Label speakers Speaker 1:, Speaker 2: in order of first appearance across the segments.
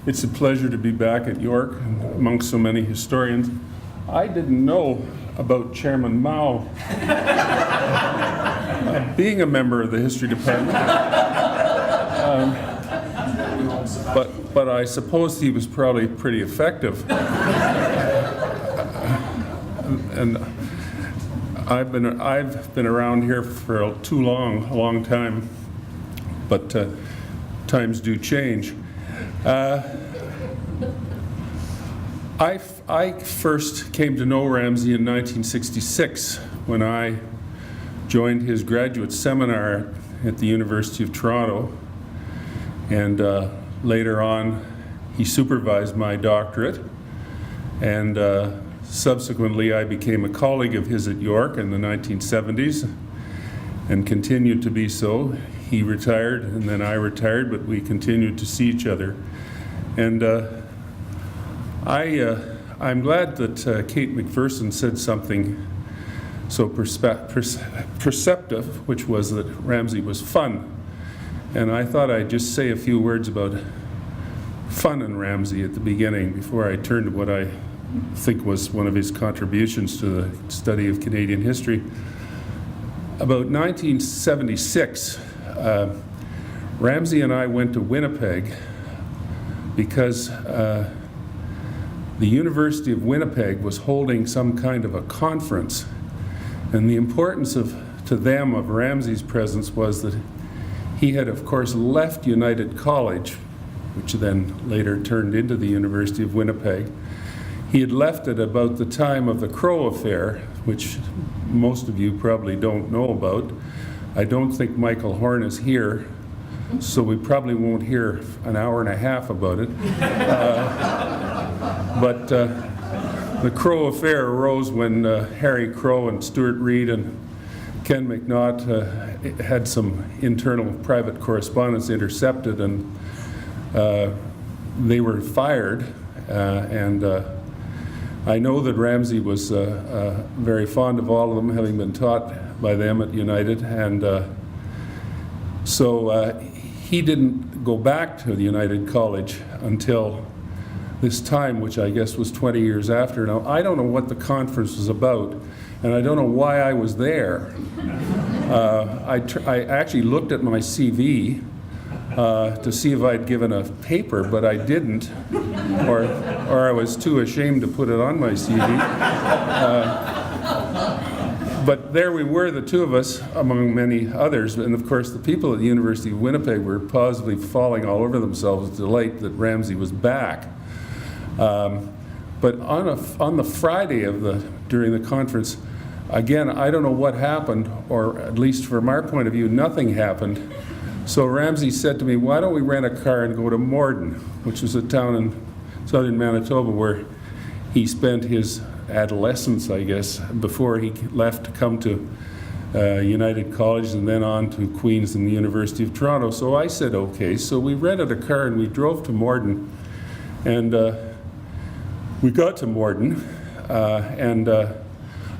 Speaker 1: It's a pleasure to be back at York amongst so many historians. I didn't know about Chairman Mao being a member of the history department. But I suppose he was probably pretty effective. And I've been around here for a long time, but times do change. I first came to know Ramsey in 1966 when I joined his graduate seminar at the University of Toronto, and later on he supervised my doctorate, and subsequently I became a colleague of his at York in the 1970s and continued to be so. He retired and then I retired, but we continued to see each other. And I'm glad that Kate McPherson said something so perceptive, which was that Ramsey was fun. And I thought I'd just say a few words about fun in Ramsey at the beginning before I turn to what I think was one of his contributions to the study of Canadian history. About 1976, Ramsey and I went to Winnipeg because the University of Winnipeg was holding some kind of a conference, and the importance to them of Ramsey's presence was that he had, of course, left United College, which then later turned into the University of Winnipeg. He had left it about the time of the Crow affair, which most of you probably don't know about. I don't think Michael Horn is here, so we probably won't hear an hour and a half about it. But the Crow affair arose when Harry Crow and Stuart Reid and Ken McNaught had some internal private correspondence intercepted, and they were fired. And I know that Ramsey was very fond of all of them, having been taught by them at United, and so he didn't go back to the United College until this time, which I guess was 20 years after. Now, I don't know what the conference was about, and I don't know why I was there. I actually looked at my CV to see if I'd given a paper, but I didn't, or I was too ashamed to put it on my CV. But there we were, the two of us, among many others, and of course the people at the University of Winnipeg were positively falling all over themselves with delight that Ramsey was back. But on the Friday during the conference, again, I don't know what happened, or at least from our point of view, nothing happened. So Ramsey said to me, why don't we rent a car and go to Morden, which was a town in southern Manitoba where he spent his adolescence, I guess, before he left to come to United College and then on to Queen's and the University of Toronto. So I said, okay. So we rented a car and we drove to Morden, and we got to Morden, and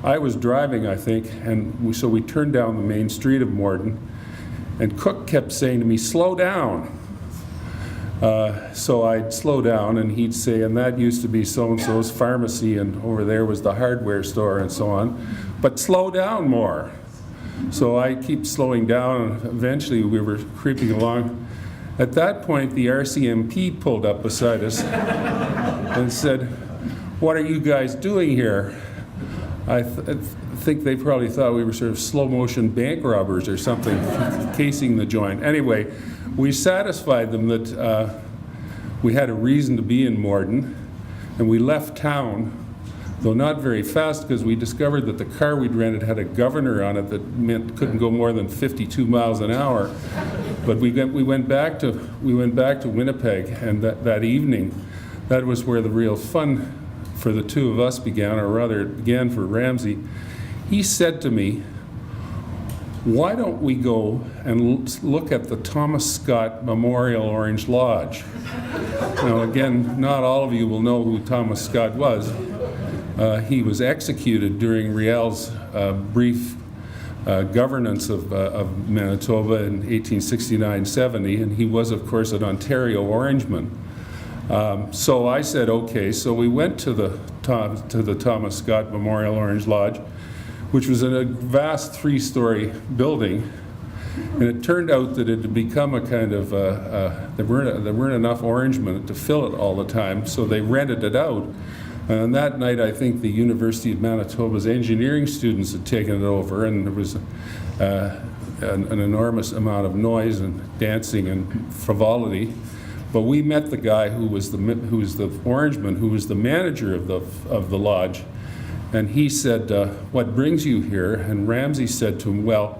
Speaker 1: I was driving, I think, and so we turned down the main street of Morden, and Cook kept saying to me, slow down. So I'd slow down, and he'd say, and that used to be so-and-so's pharmacy, and over there was the hardware store, and so on. But slow down more. So I keep slowing down, and eventually we were creeping along. At that point, the RCMP pulled up beside us and said, what are you guys doing here? I think they probably thought we were sort of slow-motion bank robbers or something, casing the joint. Anyway, we satisfied them that we had a reason to be in Morden, and we left town, though not very fast, because we discovered that the car we'd rented had a governor on it that meant couldn't go more than 52 miles an hour. But we went back to Winnipeg, and that evening, that was where the real fun for the two of us began, or rather it began for Ramsey. He said to me, why don't we go and look at the Thomas Scott Memorial Orange Lodge? Now again, not all of you will know who Thomas Scott was. He was executed during Riel's brief governance of Manitoba in 1869-70, and he was, of course, an Ontario Orangeman. So I said, okay. So we went to the Thomas Scott Memorial Orange Lodge, which was a vast 3-story building, and it turned out that it had become a kind of there weren't enough Orangemen to fill it all the time, so they rented it out. And that night, I think the University of Manitoba's engineering students had taken it over, and there was an enormous amount of noise and dancing and frivolity. But we met the guy who was the Orangeman, who was the manager of the lodge, and he said, "What brings you here?" And Ramsey said to him, "Well,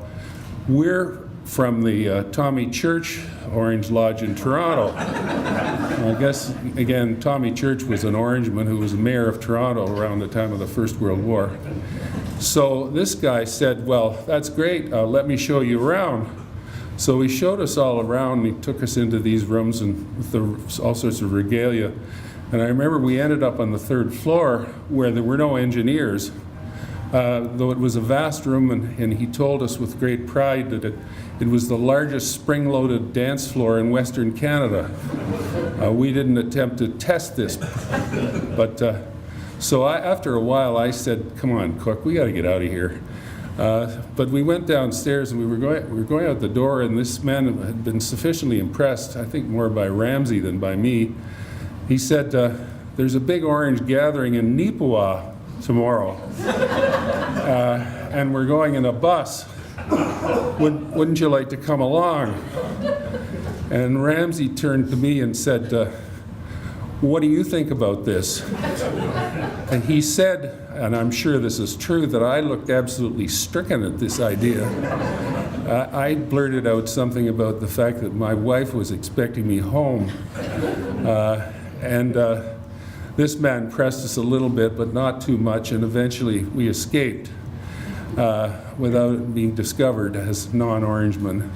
Speaker 1: we're from the Tommy Church Orange Lodge in Toronto." I guess, again, Tommy Church was an Orangeman who was mayor of Toronto around the time of the First World War. So this guy said, "Well, that's great, let me show you around." So he showed us all around, and he took us into these rooms and with all sorts of regalia. And I remember we ended up on the 3rd floor where there were no engineers, though it was a vast room, and he told us with great pride that it was the largest spring-loaded dance floor in Western Canada. We didn't attempt to test this, but so after a while I said, "Come on, Cook, we got to get out of here." But we went downstairs, and we were going out the door, and this man had been sufficiently impressed, I think more by Ramsey than by me. He said, "There's a big Orange gathering in Nipawa tomorrow, and we're going in a bus. Wouldn't you like to come along?" And Ramsey turned to me and said, "What do you think about this?" And he said, and I'm sure this is true, that I looked absolutely stricken at this idea. I blurted out something about the fact that my wife was expecting me home. And this man pressed us a little bit, but not too much, and eventually we escaped without being discovered as non-Orangemen.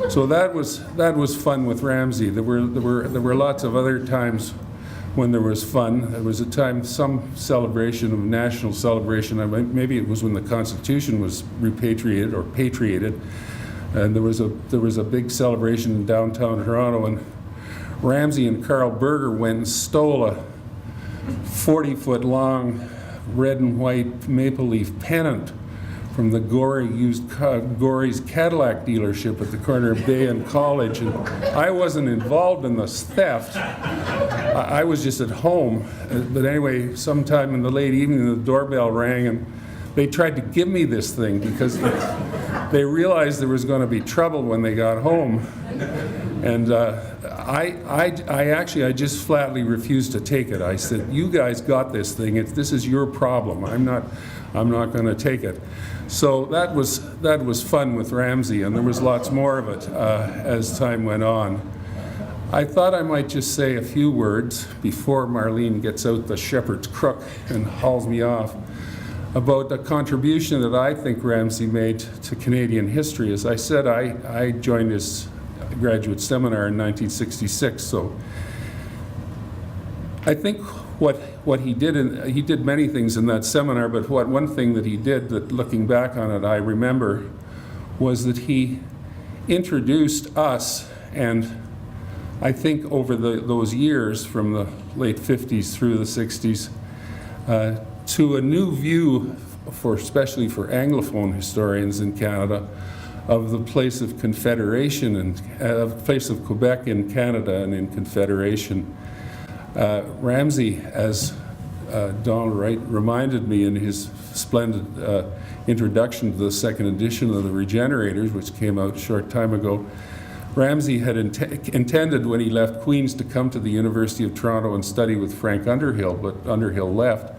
Speaker 1: So that was fun with Ramsey. There were lots of other times when there was fun. There was a time, some celebration of national celebration. Maybe it was when the Constitution was repatriated or patriated, and there was a big celebration in downtown Toronto, and Ramsey and Carl Berger went and stole a 40-foot long red and white maple leaf pennant from the Gorey's Cadillac dealership at the corner of Bay and College. And I wasn't involved in this theft. I was just at home. But anyway, sometime in the late evening, the doorbell rang, and they tried to give me this thing because they realized there was going to be trouble when they got home. And I just flatly refused to take it. I said, "You guys got this thing. This is your problem. I'm not going to take it." So that was fun with Ramsey, and there was lots more of it as time went on. I thought I might just say a few words before Marlene gets out the shepherd's crook and hauls me off about the contribution that I think Ramsey made to Canadian history. As I said, I joined his graduate seminar in 1966, so I think what he did, and he did many things in that seminar, but one thing that he did that, looking back on it, I remember, was that he introduced us, and I think over those years, from the late 50s through the 60s, to a new view, especially for Anglophone historians in Canada, of the place of Confederation and of the place of Quebec in Canada and in Confederation. Ramsey, as Donald Wright reminded me in his splendid introduction to the second edition of the Regenerators, which came out a short time ago, Ramsey had intended when he left Queen's to come to the University of Toronto and study with Frank Underhill, but Underhill left.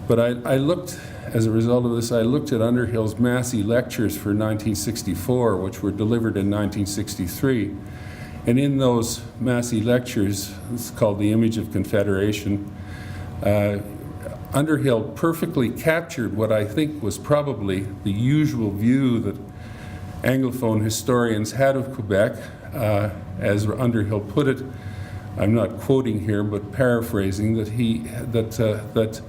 Speaker 1: But I looked, as a result of this, I looked at Underhill's Massey lectures for 1964, which were delivered in 1963. And in those Massey lectures, it's called The Image of Confederation, Underhill perfectly captured what I think was probably the usual view that Anglophone historians had of Quebec. As Underhill put it, I'm not quoting here, but paraphrasing, that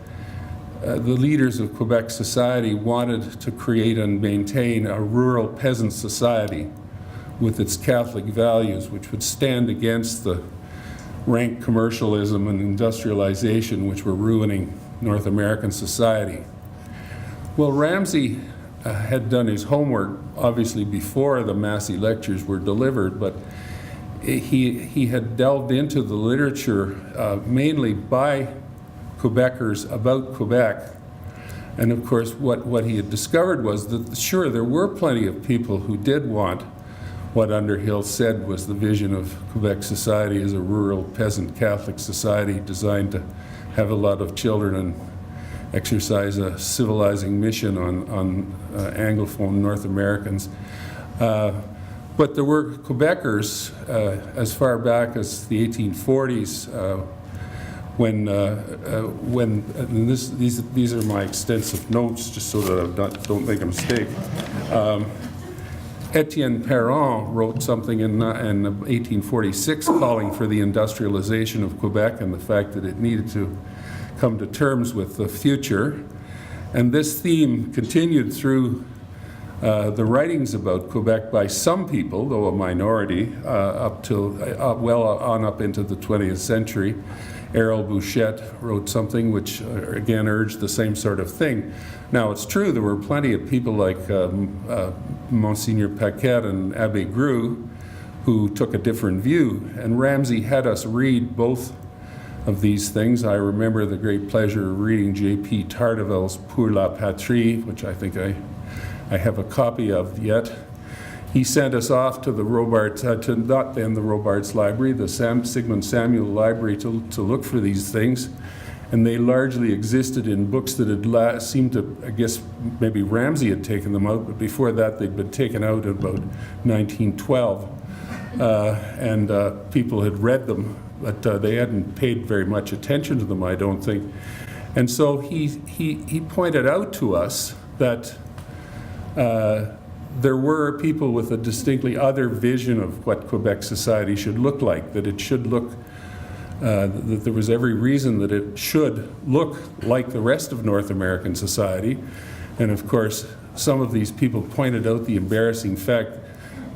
Speaker 1: the leaders of Quebec society wanted to create and maintain a rural peasant society with its Catholic values, which would stand against the rank commercialism and industrialization which were ruining North American society. Well, Ramsey had done his homework, obviously, before the Massey lectures were delivered, but he had delved into the literature mainly by Quebecers about Quebec. And of course, what he had discovered was that, sure, there were plenty of people who did want what Underhill said was the vision of Quebec society as a rural peasant Catholic society designed to have a lot of children and exercise a civilizing mission on Anglophone North Americans. But there were Quebecers as far back as the 1840s when and these are my extensive notes just so that I don't make a mistake. Etienne Perron wrote something in 1846 calling for the industrialization of Quebec and the fact that it needed to come to terms with the future. And this theme continued through the writings about Quebec by some people, though a minority, up till well on up into the 20th century. Errol Bouchette wrote something which again urged the same sort of thing. Now it's true there were plenty of people like Monsignor Paquette and Abbé Groux who took a different view, and Ramsey had us read both of these things. I remember the great pleasure of reading J.P. Tardeville's Pour la Patrie, which I think I have a copy of yet. He sent us off to the Robarts, to not then the Robarts Library, the Sigmund Samuel Library, to look for these things. And they largely existed in books that had seemed to, I guess, maybe Ramsey had taken them out, but before that they'd been taken out in about 1912. And people had read them, but they hadn't paid very much attention to them, I don't think. And so he pointed out to us that there were people with a distinctly other vision of what Quebec society should look like, that it should look, that there was every reason that it should look like the rest of North American society. And of course, some of these people pointed out the embarrassing fact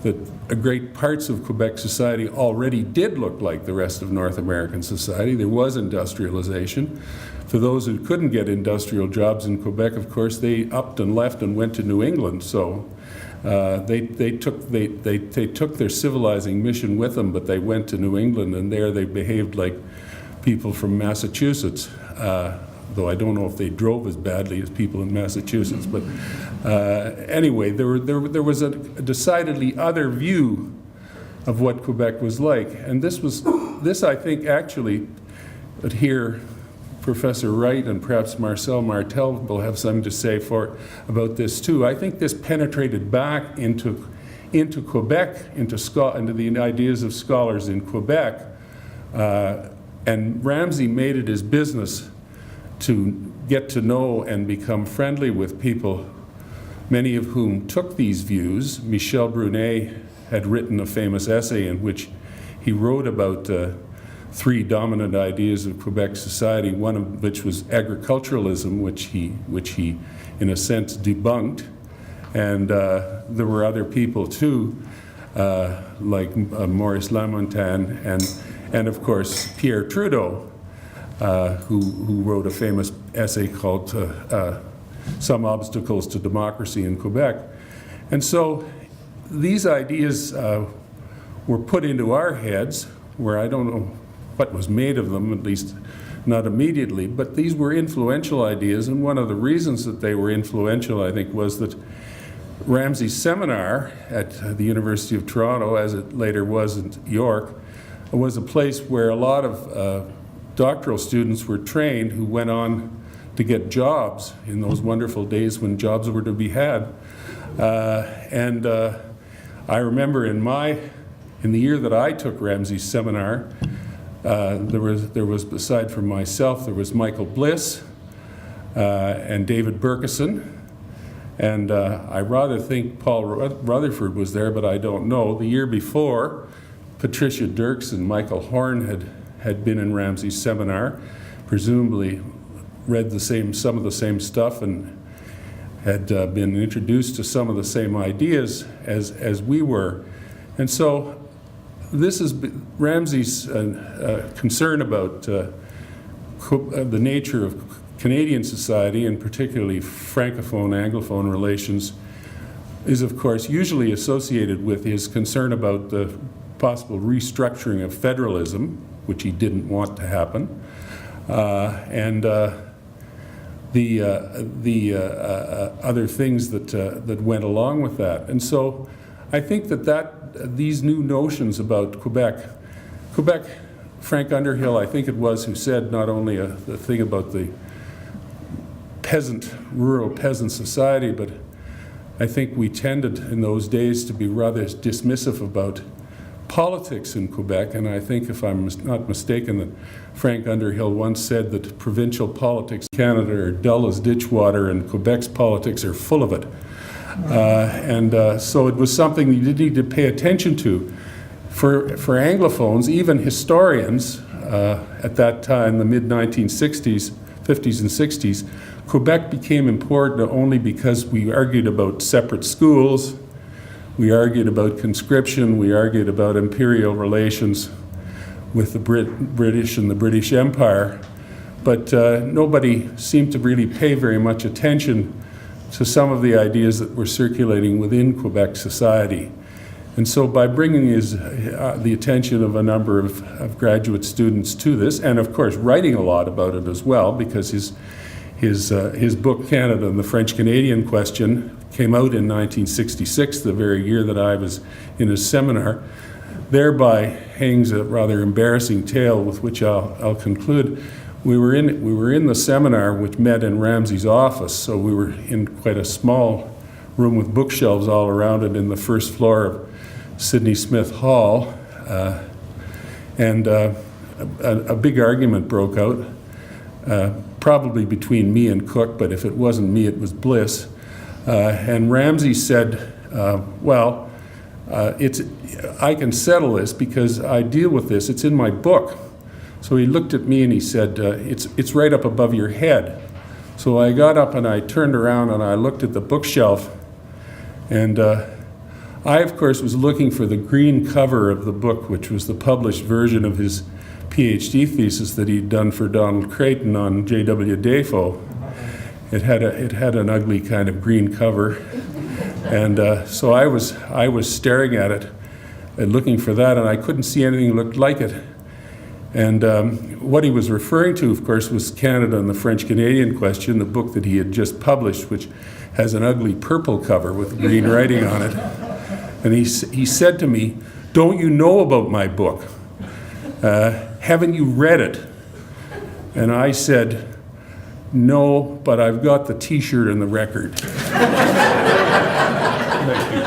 Speaker 1: that great parts of Quebec society already did look like the rest of North American society. There was industrialization. For those who couldn't get industrial jobs in Quebec, of course, they upped and left and went to New England. So they took their civilizing mission with them, but they went to New England, and there they behaved like people from Massachusetts. Though I don't know if they drove as badly as people in Massachusetts. But anyway, there was a decidedly other view of what Quebec was like. And this I think actually, but here Professor Wright and perhaps Marcel Martel will have something to say about this too. I think this penetrated back into Quebec, into the ideas of scholars in Quebec. And Ramsey made it his business to get to know and become friendly with people, many of whom took these views. Michel Brunet had written a famous essay in which he wrote about three dominant ideas of Quebec society, one of which was agriculturalism, which he in a sense debunked. And there were other people too, like Maurice Lamontagne and of course Pierre Trudeau, who wrote a famous essay called Some Obstacles to Democracy in Quebec. And so these ideas were put into our heads, where I don't know what was made of them, at least not immediately, but these were influential ideas, and one of the reasons that they were influential, I think, was that Ramsey's seminar at the University of Toronto, as it later was in York, was a place where a lot of doctoral students were trained who went on to get jobs in those wonderful days when jobs were to be had. And I remember in the year that I took Ramsey's seminar, there was aside from myself, there was Michael Bliss and David Berkeson, and I rather think Paul Rutherford was there, but I don't know. The year before, Patricia Dirks and Michael Horn had been in Ramsey's seminar, presumably read some of the same stuff and had been introduced to some of the same ideas as we were. And so this is Ramsay's concern about the nature of Canadian society, and particularly Francophone-Anglophone relations, is of course usually associated with his concern about the possible restructuring of federalism, which he didn't want to happen, and the other things that went along with that. And so I think that these new notions about Quebec, Frank Underhill, I think it was, who said not only the thing about the rural peasant society, but I think we tended in those days to be rather dismissive about politics in Quebec, and I think, if I'm not mistaken, that Frank Underhill once said that provincial politics in Canada are dull as ditch water and Quebec's politics are full of it. So it was something you did need to pay attention to. For Anglophones, even historians at that time, the mid-1960s, 50s and 60s, Quebec became important only because we argued about separate schools, we argued about conscription, we argued about imperial relations with the British and the British Empire, but nobody seemed to really pay very much attention to some of the ideas that were circulating within Quebec society. And so by bringing the attention of a number of graduate students to this, and of course writing a lot about it as well, because his book, Canada and the French Canadian Question, came out in 1966, the very year that I was in his seminar, thereby hangs a rather embarrassing tale with which I'll conclude. We were in the seminar, which met in Ramsay's office, so we were in quite a small room with bookshelves all around it in the first floor of Sidney Smith Hall, and a big argument broke out, probably between me and Cook, but if it wasn't me, it was Bliss. And Ramsay said, I can settle this because I deal with this, it's in my book. So he looked at me and he said, it's right up above your head. So I got up and I turned around and I looked at the bookshelf, and I, of course, was looking for the green cover of the book, which was the published version of his PhD thesis that he'd done for Donald Creighton on J.W. Defoe. It had an ugly kind of green cover, and so I was staring at it and looking for that, and I couldn't see anything that looked like it. And what he was referring to, of course, was Canada and the French Canadian Question, the book that he had just published, which has an ugly purple cover with green writing on it. And he said to me, "Don't you know about my book? Haven't you read it?" And I said, "No, but I've got the T-shirt and the record." Thank you.